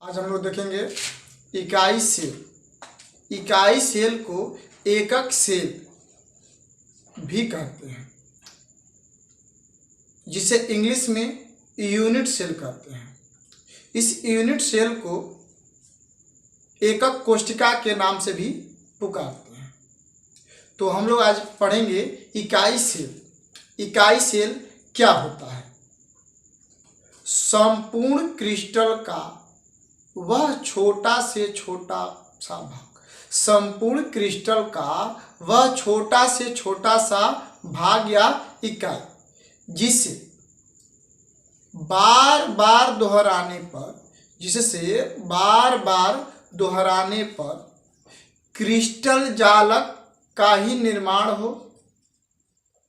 आज हम लोग देखेंगे इकाई सेल। इकाई सेल को एकक सेल भी कहते हैं, जिसे इंग्लिश में यूनिट सेल कहते हैं। इस यूनिट सेल को एकक कोशिका के नाम से भी पुकारते हैं। तो हम लोग आज पढ़ेंगे इकाई सेल। इकाई सेल क्या होता है? संपूर्ण क्रिस्टल का वह छोटा से छोटा सा भाग, संपूर्ण क्रिस्टल का वह छोटा से छोटा सा भाग या इकाई, जिसे बार बार दोहराने पर क्रिस्टल जालक का ही निर्माण हो,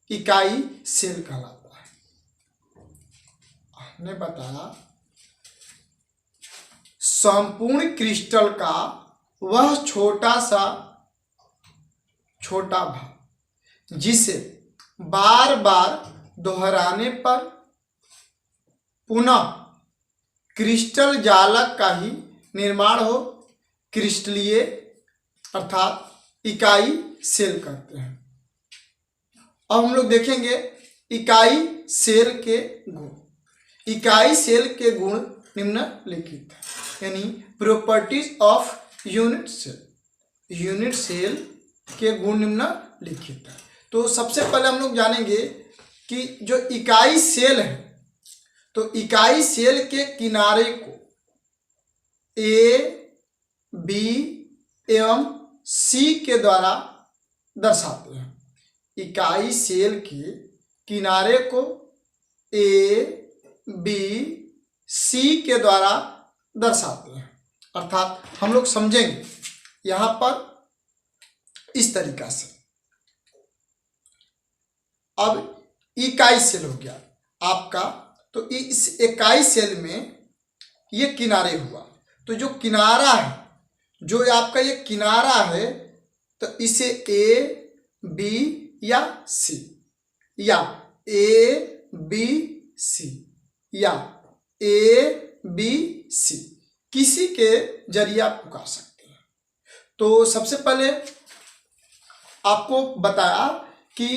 इकाई सेल कहलाता है। हमने बताया संपूर्ण क्रिस्टल का वह छोटा भाग, जिसे बार बार दोहराने पर पुनः क्रिस्टल जालक का ही निर्माण हो, क्रिस्टलीय अर्थात इकाई सेल कहते हैं। अब हम लोग देखेंगे इकाई सेल के गुण। इकाई सेल के गुण निम्नलिखित है, यानी properties of unit cell. Unit cell के गुण निम्नलिखित है। तो सबसे पहले हम लोग जानेंगे कि जो इकाई सेल है, तो इकाई सेल के किनारे को ए, बी एवं सी के द्वारा दर्शाते हैं। इकाई सेल के किनारे को ए, बी, सी के द्वारा दर्शाते हैं। अर्थात हम लोग समझेंगे यहाँ पर इस तरीका से। अब इकाई सेल हो गया आपका, तो इस इकाई सेल में ये किनारे हुआ, तो जो किनारा है, जो आपका ये किनारा है, तो इसे ए, बी या सी, या ए, बी, सी, या ए, बी, सी किसी के जरिए आप पुकार सकते हैं। तो सबसे पहले आपको बताया कि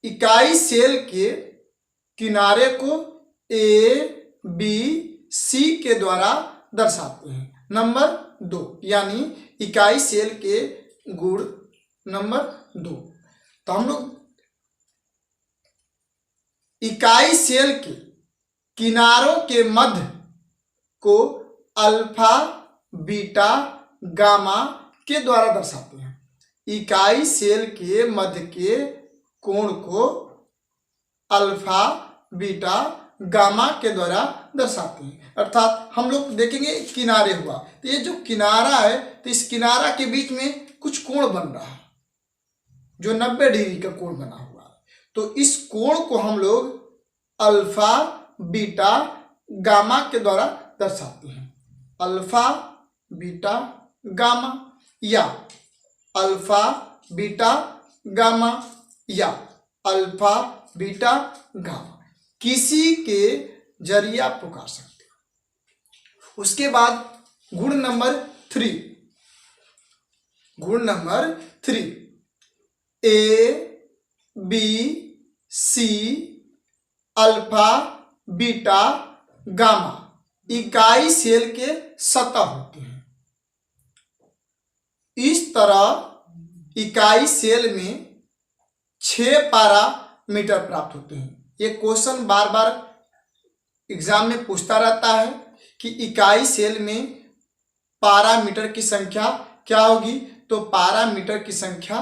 इकाई सेल के किनारे को ए, बी, सी के द्वारा दर्शाते हैं। नंबर 2, यानी इकाई सेल के गुण नंबर 2। तो हम लोग इकाई सेल के किनारों के मध्य को अल्फा, बीटा, गामा के द्वारा दर्शाते हैं। इकाई सेल के मध्य के कोण को अल्फा, बीटा, गामा के द्वारा दर्शाते हैं। अर्थात हम लोग देखेंगे किनारे हुआ, तो ये जो किनारा है, तो इस किनारा के बीच में कुछ कोण बन रहा है, जो 90 डिग्री का कोण बना हुआ है। तो इस कोण को हम लोग अल्फा, बीटा, गामा के द्वारा दर्शाते हैं। अल्फा, बीटा, गामा, या अल्फा, बीटा, गामा, या अल्फा, बीटा, गामा किसी के जरिए आप पुकार सकते हैं। उसके बाद गुण नंबर 3। गुण नंबर 3, ए, बी, सी, अल्फा, बीटा, गामा इकाई सेल के सतह होते हैं। इस तरह इकाई सेल में 6 पैरामीटर प्राप्त होते हैं। ये क्वेश्चन बार बार एग्जाम में पूछता रहता है कि इकाई सेल में पैरामीटर की संख्या क्या होगी, तो पैरामीटर की संख्या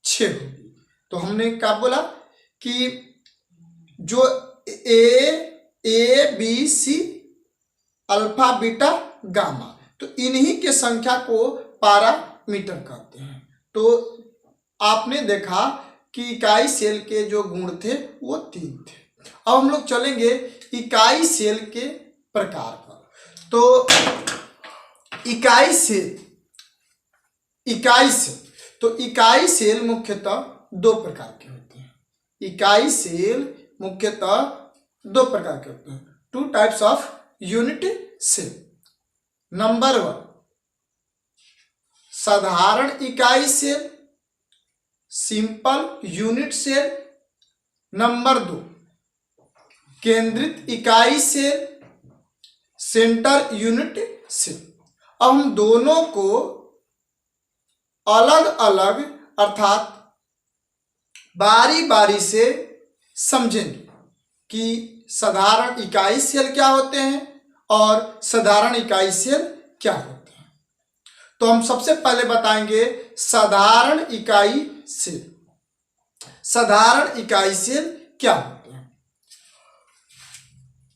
6 होगी। तो हमने क्या बोला कि जो ए, बी, सी, अल्फा, बीटा, गामा, तो इन्हीं के संख्या को पैरामीटर कहते हैं। तो आपने देखा कि इकाई सेल के जो गुण थे वो 3 थे। अब हम लोग चलेंगे इकाई सेल के प्रकार पर। तो इकाई सेल मुख्यतः 2 प्रकार के होते हैं। इकाई सेल मुख्यतः 2 प्रकार के होते हैं। 2 types of unit cell. Number 1 साधारण इकाई cell, simple unit cell. Number 2 केंद्रित इकाई सेल, सेंटर यूनिट सेल। अब हम दोनों को अलग अलग अर्थात बारी बारी से समझेंगे कि साधारण इकाई सेल क्या होते हैं और साधारण इकाई सेल क्या होते हैं। तो हम सबसे पहले बताएंगे साधारण इकाई सेल। साधारण इकाई सेल क्या होते हैं?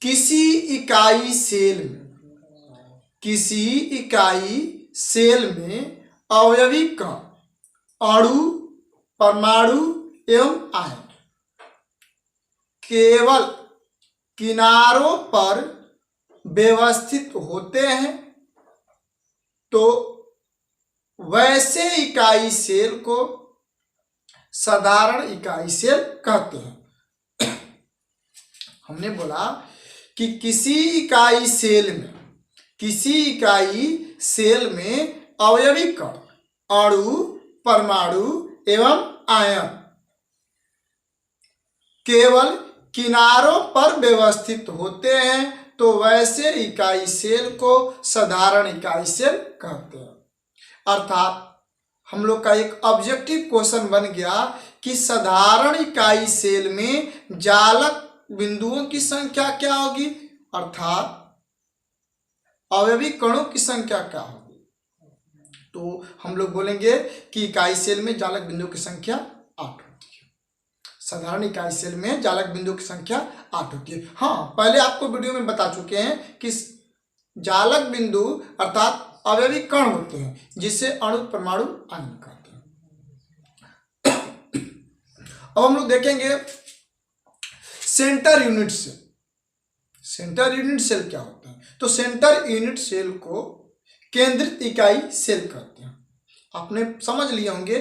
किसी इकाई सेल में अवयवी कण, अणु, परमाणु एवं आयन केवल किनारों पर व्यवस्थित होते हैं तो वैसे इकाई सेल को साधारण इकाई सेल कहते हैं। हमने बोला कि किसी इकाई सेल में अवयवी कण, अणु, परमाणु एवं आयन केवल किनारों पर व्यवस्थित होते हैं तो वैसे इकाई सेल को साधारण इकाई सेल कहते हैं। अर्थात हम लोग का एक ऑब्जेक्टिव क्वेश्चन बन गया कि साधारण इकाई सेल में जालक बिंदुओं की संख्या क्या होगी, अर्थात अवयवी कणों की संख्या क्या होगी। तो हम लोग बोलेंगे कि इकाई सेल में जालक बिंदुओं की संख्या 8 होती है। साधारण इकाई सेल में जालक बिंदुओं की संख्या 8 होती है। हाँ, पहले आपको वीडियो में बता चुके हैं कि जालक बिंदु अर्थात अवयवी कण होते हैं जिसे अणु, परमाणु, आयन कहते हैं। अब हम लोग देखेंगे centre unit cell. Centre unit cell क्या होता है? तो सेंटर यूनिट सेल को केंद्रित इकाई सेल कहते हैं। आपने समझ लिए होंगे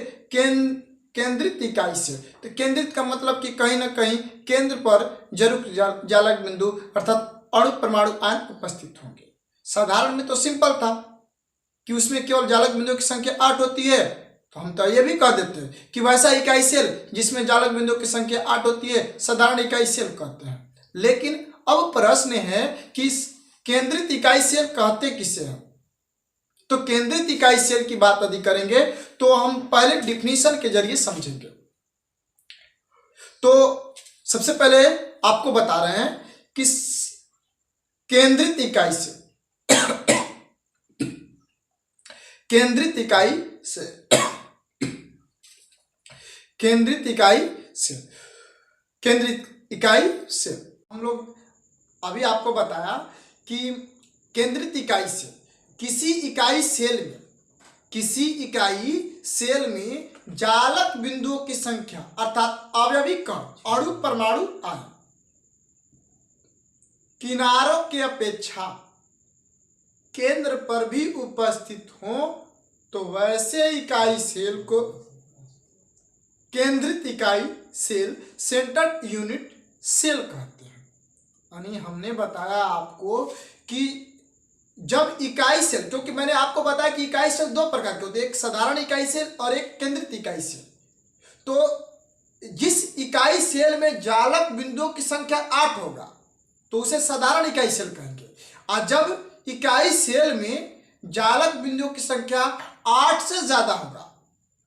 केंद्रित इकाई सेल। तो केंद्रित का मतलब कि कहीं ना कहीं केंद्र पर जरूर जालक बिंदु अर्थात अणु, परमाणु, आयन उपस्थित होंगे। साधारण में तो सिंपल था कि उसमें केवल जालक बिंदुओं की संख्या 8 होती है, तो हम तो ये भी कह देते हैं कि वैसा इकाई सेल जिसमें जालक बिंदुओं की संख्या 8 होती है साधारण इकाई सेल कहते हैं। लेकिन अब प्रश्न है कि केंद्रित इकाई सेल कहते किसे हैं? तो केंद्रित इकाई सेल की बात यदि करेंगे तो हम पहले डिफिनीशन के जरिए समझेंगे। तो सबसे पहले आपको बता रहे हैं कि केंद्रित इकाई सेल केंद्रित इकाई सेल हम लोग अभी आपको बताया कि केंद्रित इकाई सेल किसी इकाई सेल में जालक बिंदुओं की संख्या अर्थात अवयवी कण, अणु, परमाणु, आयन किनारों के अपेक्षा केंद्र पर भी उपस्थित हो तो वैसे इकाई सेल को केंद्रित इकाई सेल, सेंटर यूनिट सेल कहते हैं। यानी हमने बताया आपको कि जब इकाई सेल, क्योंकि मैंने आपको बताया कि इकाई सेल 2 प्रकार के होते हैं, एक साधारण इकाई सेल और एक केंद्रित इकाई सेल। तो जिस इकाई सेल में जालक बिंदुओं की संख्या 8 होगा तो उसे साधारण इकाई सेल कहेंगे। और जब इकाई सेल में जालक बिंदुओं की संख्या 8 से ज्यादा होगा,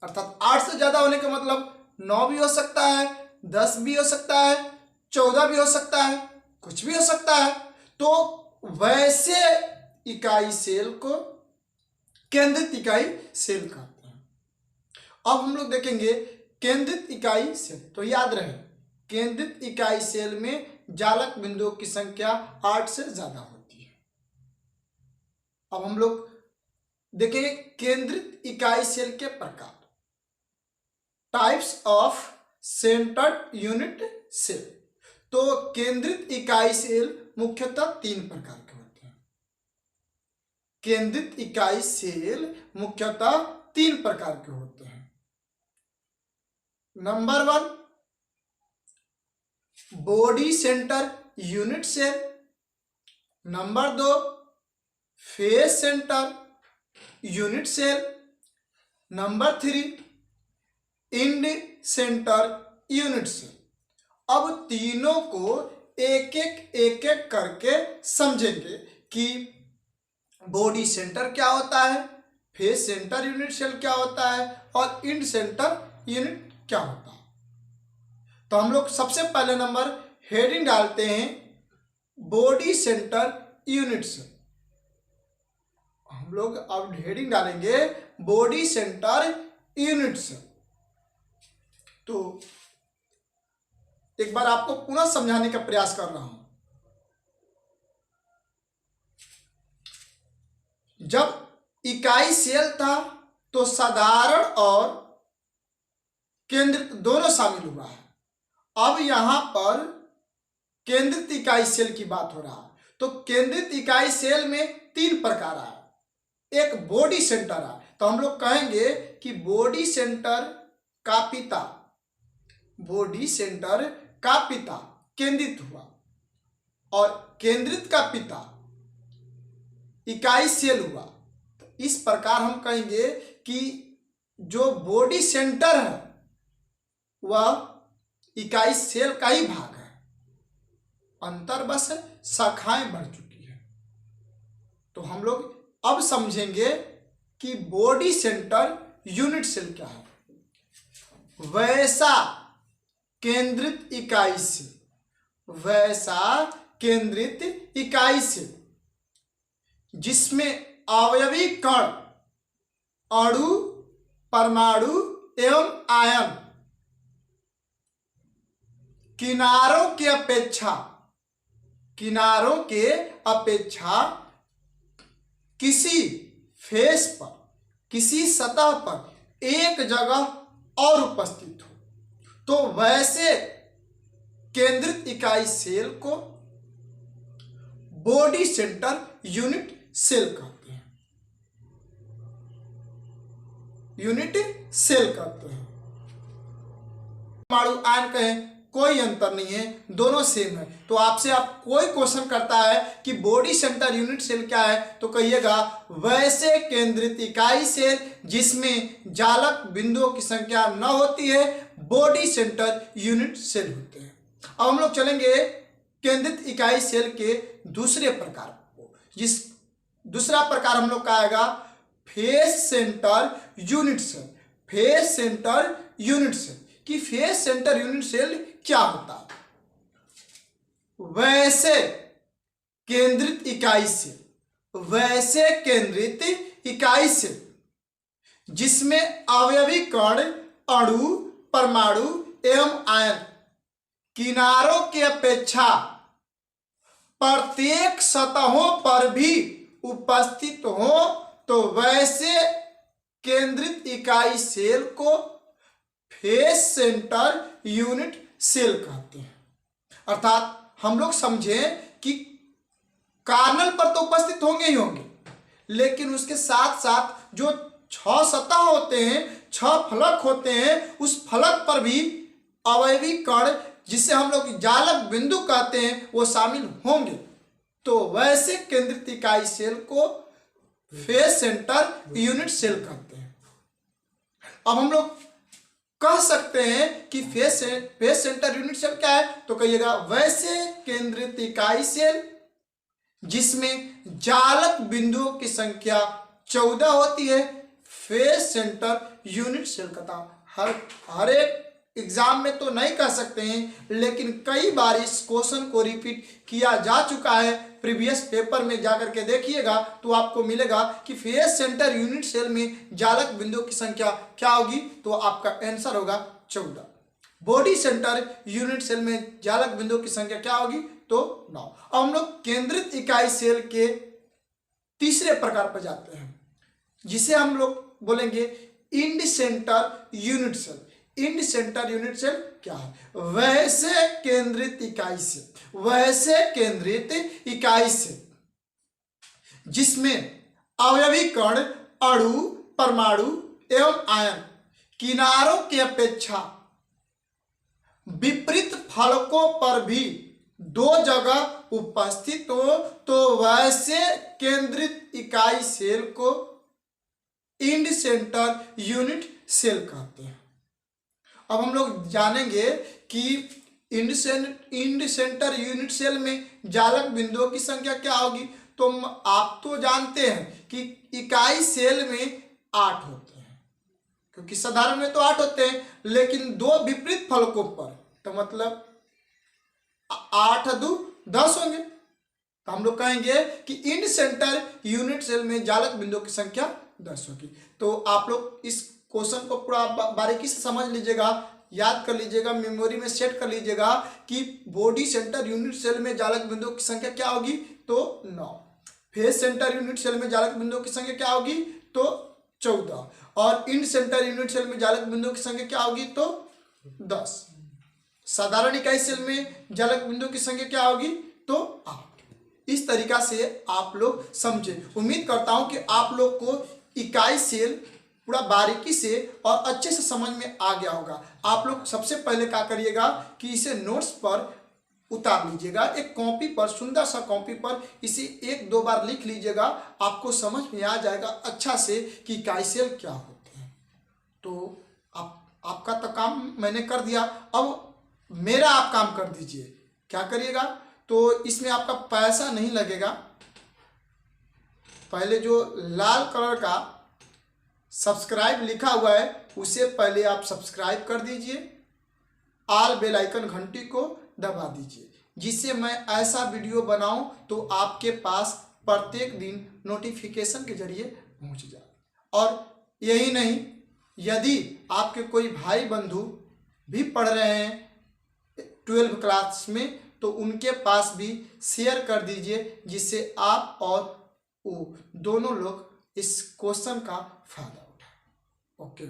अर्थात 8 से ज्यादा होने का मतलब 9 भी हो सकता है, 10 भी हो सकता है, 14 भी हो सकता है, कुछ भी हो सकता है, तो वैसे इकाई सेल को केंद्रित इकाई सेल कहते हैं। अब हम लोग देखेंगे केंद्रित इकाई सेल। तो याद रहे केंद्रित इकाई सेल में जालक बिंदुओं की संख्या 8 से ज्यादा होती है। अब हम लोग देखेंगे केंद्रित इकाई सेल के प्रकार, types of centred unit cell. तो केंद्रित इकाई सेल मुख्यतः 3 प्रकार के होते हैं। केंद्रित इकाई सेल मुख्यतः 3 प्रकार के होते हैं। Number 1 body centre unit cell. Number 2 face centre unit cell. Number 3 end centre unit cell. अब तीनों को एक एक करके समझेंगे कि बॉडी सेंटर क्या होता है, फेस सेंटर यूनिट सेल क्या होता है और इंड सेंटर यूनिट क्या होता है। तो हम लोग सबसे पहले नंबर हेडिंग डालते हैं बॉडी सेंटर यूनिट सेल। हम लोग अब हेडिंग डालेंगे बॉडी सेंटर यूनिट सेल। तो एक बार आपको पुनः समझाने का प्रयास कर रहा हूं। जब इकाई सेल था तो साधारण और केंद्रित दोनों शामिल हुआ है। अब यहां पर केंद्रित इकाई सेल की बात हो रहा है। तो केंद्रित इकाई सेल में 3 प्रकार है। एक बॉडी सेंटर है, तो हम लोग कहेंगे कि बॉडी सेंटर का पिता, बॉडी सेंटर का पिता केंद्रित हुआ और केंद्रित का पिता इकाई सेल हुआ। तो इस प्रकार हम कहेंगे कि जो बॉडी सेंटर है वह इकाई सेल का ही भाग है, अंतर बस शाखाएं बढ़ चुकी है। तो हम लोग अब समझेंगे कि बॉडी सेंटर यूनिट सेल क्या है। वैसा केंद्रित इकाई सेल, वैसा केंद्रित इकाई सेल जिसमें अवयवी कण, अणु, परमाणु एवं आयन किनारों के अपेक्षा किसी फेस पर, किसी सतह पर एक जगह और उपस्थित हो, तो वैसे केंद्रित इकाई सेल को बॉडी सेंटर यूनिट सेल कहते हैं, यूनिट सेल कहते हैं। परमाणु आयन कहें कोई अंतर नहीं है, दोनों सेम है। तो आपसे आप कोई क्वेश्चन करता है कि बॉडी सेंटर यूनिट सेल क्या है, तो कहिएगा वैसे केंद्रित इकाई सेल जिसमें जालक बिंदुओं की संख्या न होती है, बॉडी सेंटर यूनिट सेल होते हैं। अब हम लोग चलेंगे केंद्रित इकाई सेल के दूसरे प्रकार को। जिस दूसरा प्रकार हम लोग का आएगा face centre unit cell. Face centre unit cell कि फेस सेंटर यूनिट सेल क्या होता है। वैसे केंद्रित इकाई सेल, वैसे केंद्रित इकाई सेल जिसमें अवयवी कण, अणु, परमाणु एवं आयन किनारों की अपेक्षा प्रत्येक सतहों पर भी उपस्थित हो, तो वैसे केंद्रित इकाई सेल को फेस सेंटर यूनिट सेल कहते हैं। अर्थात हम लोग समझें कि कार्नल पर तो उपस्थित होंगे ही होंगे, लेकिन उसके साथ साथ जो 6 सतह होते हैं, 6 फलक होते हैं, उस फलक पर भी अवयवी कण जिसे हम लोग जालक बिंदु कहते हैं वो शामिल होंगे। तो वैसे केंद्रित इकाई सेल को फेस सेंटर यूनिट सेल कहते हैं। अब हम लोग कह सकते हैं कि फेस सेंटर यूनिट सेल क्या है, तो कहिएगा वैसे केंद्रित इकाई सेल जिसमें जालक बिंदुओं की संख्या 14 होती है, फेस सेंटर यूनिट सेल कहता। हर एक एग्जाम में तो नहीं कह सकते हैं, लेकिन कई बार इस क्वेश्चन को रिपीट किया जा चुका है। प्रीवियस पेपर में जाकर के देखिएगा तो आपको मिलेगा कि फेस सेंटर यूनिट सेल में जालक बिंदुओं की संख्या क्या होगी, तो आपका आंसर होगा 14। बॉडी सेंटर यूनिट सेल में जालक बिंदुओं की संख्या क्या होगी, तो 9। अब हम लोग केंद्रित इकाई सेल के तीसरे प्रकार पर जाते हैं, जिसे हम लोग बोलेंगे end centre unit cell. End centre unit cell क्या है? वैसे केंद्रित इकाई सेल, वैसे केंद्रित इकाई सेल जिसमें अवयवी कण, अणु, परमाणु एवं आयन किनारों की अपेक्षा विपरीत फलकों पर भी 2 जगह उपस्थित हो, तो वैसे केंद्रित इकाई सेल को इंड सेंटर यूनिट सेल कहते हैं। अब हम लोग जानेंगे कि इंड सेंटर यूनिट सेल में जालक बिंदुओं की संख्या क्या होगी। तो आप तो जानते हैं कि इकाई सेल में 8 होते हैं, क्योंकि साधारण में तो 8 होते हैं, लेकिन दो विपरीत फलकों पर तो मतलब 8 दू 10 होंगे। तो हम लोग कहेंगे कि इंड सेंटर यूनिट सेल में जालक बिंदुओं की संख्या 10 होगी। तो आप लोग इस क्वेश्चन को पूरा बारीकी से समझ लीजिएगा, याद कर लीजिएगा, मेमोरी में सेट कर लीजिएगा कि बॉडी सेंटर यूनिट सेल में जालक बिंदुओं की संख्या क्या होगी, तो 9। फेस सेंटर यूनिट सेल में जालक बिंदुओं की संख्या क्या होगी, तो 14। और इंड सेंटर यूनिट सेल में जालक बिंदुओं की संख्या क्या होगी, तो 10। साधारण इकाई सेल में जालक बिंदुओं की संख्या क्या होगी, तो 8। इस तरीका से आप लोग समझे। उम्मीद करता हूं कि आप लोग को इकाई सेल पूरा बारीकी से और अच्छे से समझ में आ गया होगा। आप लोग सबसे पहले क्या करिएगा कि इसे नोट्स पर उतार लीजिएगा, एक कॉपी पर, सुंदर सा कॉपी पर इसे 1-2 बार लिख लीजिएगा, आपको समझ में आ जाएगा अच्छा से कि इकाई सेल क्या होते हैं। तो आपका तो काम मैंने कर दिया, अब मेरा आप काम कर दीजिए। क्या करिएगा, तो इसमें आपका पैसा नहीं लगेगा। पहले जो लाल कलर का सब्सक्राइब लिखा हुआ है उसे पहले आप सब्सक्राइब कर दीजिए, ऑल बेल आइकन घंटी को दबा दीजिए, जिससे मैं ऐसा वीडियो बनाऊं तो आपके पास प्रत्येक दिन नोटिफिकेशन के जरिए पहुंच जाए। और यही नहीं, यदि आपके कोई भाई बंधु भी पढ़ रहे हैं 12वीं क्लास में तो उनके पास भी शेयर कर दीजिए, जिससे आप और वो दोनों लोग इस क्वेश्चन का फायदा उठाएं। ओके।